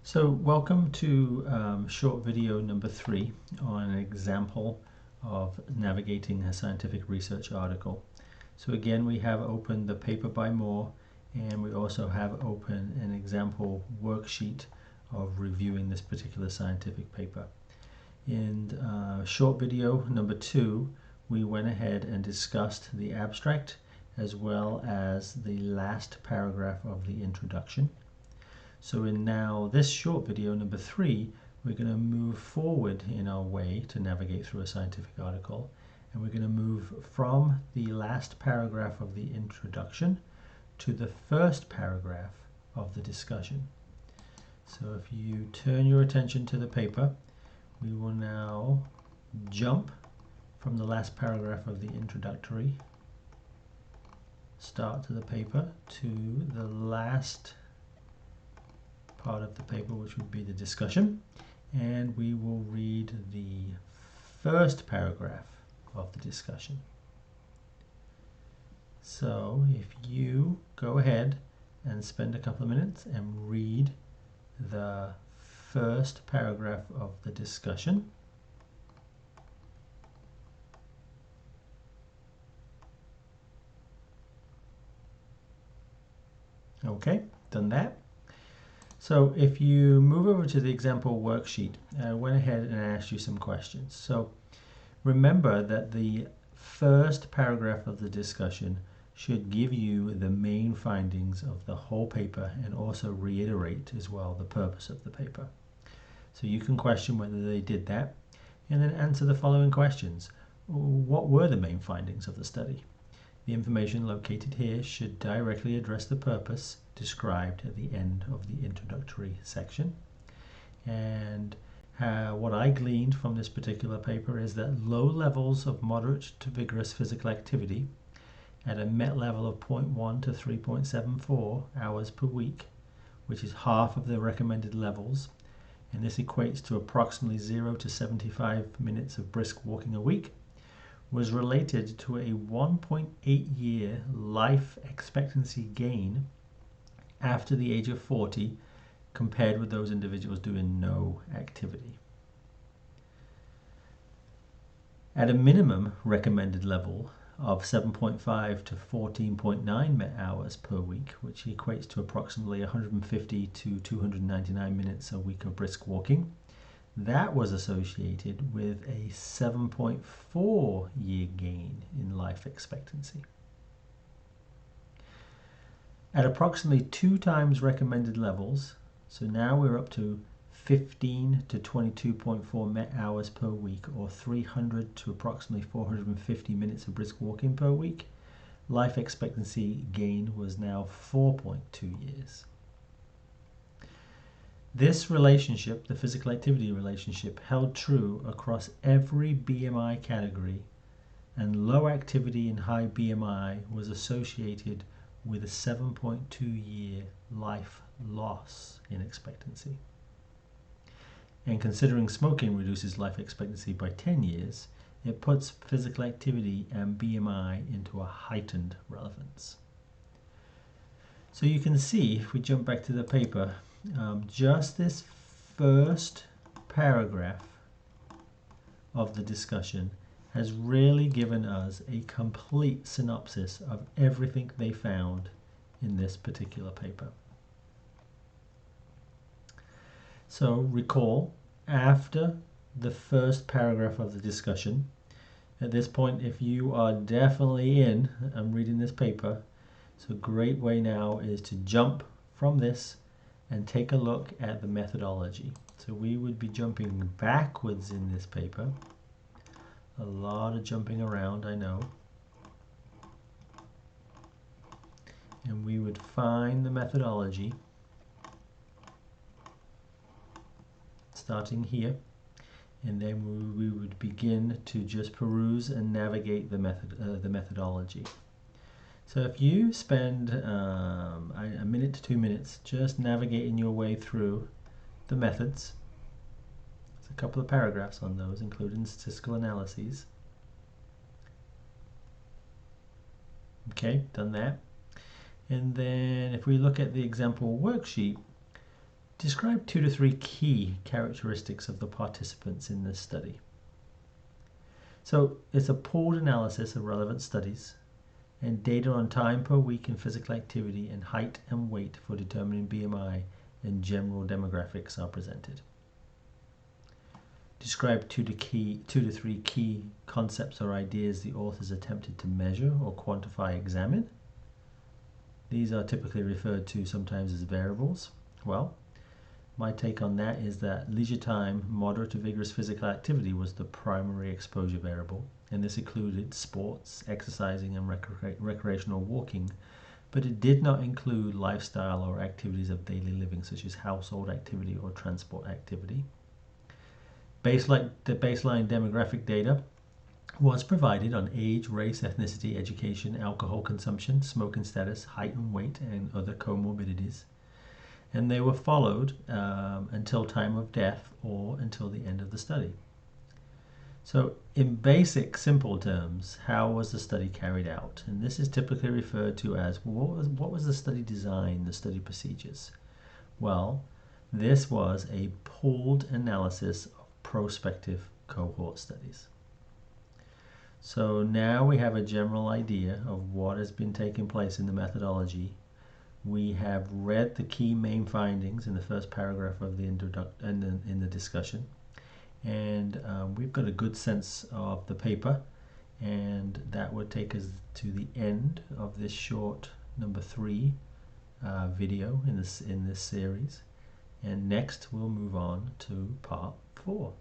So welcome to short video number 3 on an example of navigating a scientific research article. So again, we have open the paper by Moore, and we also have open an example worksheet of reviewing this particular scientific paper. In short video number 2, we went ahead and discussed the abstract as well as the last paragraph of the introduction. So in now this short video number 3, we're going to move forward in our way to navigate through a scientific article, and we're going to move from the last paragraph of the introduction to the first paragraph of the discussion. So if you turn your attention to the paper, we will now jump from the last paragraph of the introductory start to the paper to the last part of the paper, which would be the discussion, and we will read the first paragraph of the discussion. So if you go ahead and spend a couple of minutes and read the first paragraph of the discussion. Okay, done that. So if you move over to the example worksheet, I went ahead and asked you some questions. So remember that the first paragraph of the discussion should give you the main findings of the whole paper and also reiterate as well the purpose of the paper. So you can question whether they did that and then answer the following questions. What were the main findings of the study? The information located here should directly address the purpose described at the end of the introductory section. And what I gleaned from this particular paper is that low levels of moderate to vigorous physical activity at a MET level of 0.1 to 3.74 hours per week, which is half of the recommended levels, and this equates to approximately 0 to 75 minutes of brisk walking a week, was related to a 1.8-year life expectancy gain after the age of 40 compared with those individuals doing no activity. At a minimum recommended level of 7.5 to 14.9 MET hours per week, which equates to approximately 150 to 299 minutes a week of brisk walking, that was associated with a 7.4-year gain in life expectancy. At approximately 2 times recommended levels, so now we're up to 15 to 22.4 MET hours per week, or 300 to approximately 450 minutes of brisk walking per week, life expectancy gain was now 4.2 years. This relationship, the physical activity relationship, held true across every BMI category, and low activity and high BMI was associated with a 7.2-year life loss in expectancy. And considering smoking reduces life expectancy by 10 years, it puts physical activity and BMI into a heightened relevance. So you can see, if we jump back to the paper, just this first paragraph of the discussion has really given us a complete synopsis of everything they found in this particular paper. So recall, after the first paragraph of the discussion, at this point, if you are definitely in and reading this paper, so a great way now is to jump from this and take a look at the methodology. So we would be jumping backwards in this paper. A lot of jumping around, I know. And we would find the methodology starting here, and then we would begin to just peruse and navigate the methodology. So if you spend a minute to 2 minutes just navigating your way through the methods, there's a couple of paragraphs on those, including statistical analyses. Okay, done that. And then if we look at the example worksheet, Describe 2 to 3 key characteristics of the participants in this study. So it's a pooled analysis of relevant studies, and data on time per week in physical activity and height and weight for determining BMI and general demographics are presented. Describe 2 to 3 key concepts or ideas the authors attempted to measure or quantify, examine. These are typically referred to sometimes as variables. Well, my take on that is that leisure time, moderate to vigorous physical activity was the primary exposure variable, and this included sports, exercising, and recreational walking, but it did not include lifestyle or activities of daily living, such as household activity or transport activity. The baseline demographic data was provided on age, race, ethnicity, education, alcohol consumption, smoking status, height and weight, and other comorbidities. And they were followed until time of death or until the end of the study. So in basic, simple terms, how was the study carried out? And this is typically referred to as, what was the study design, the study procedures? Well, this was a pooled analysis of prospective cohort studies. So now we have a general idea of what has been taking place in the methodology. We have read the key main findings in the first paragraph of the in the discussion, and we've got a good sense of the paper, and that would take us to the end of this short number 3 video in this series. And next we'll move on to part 4.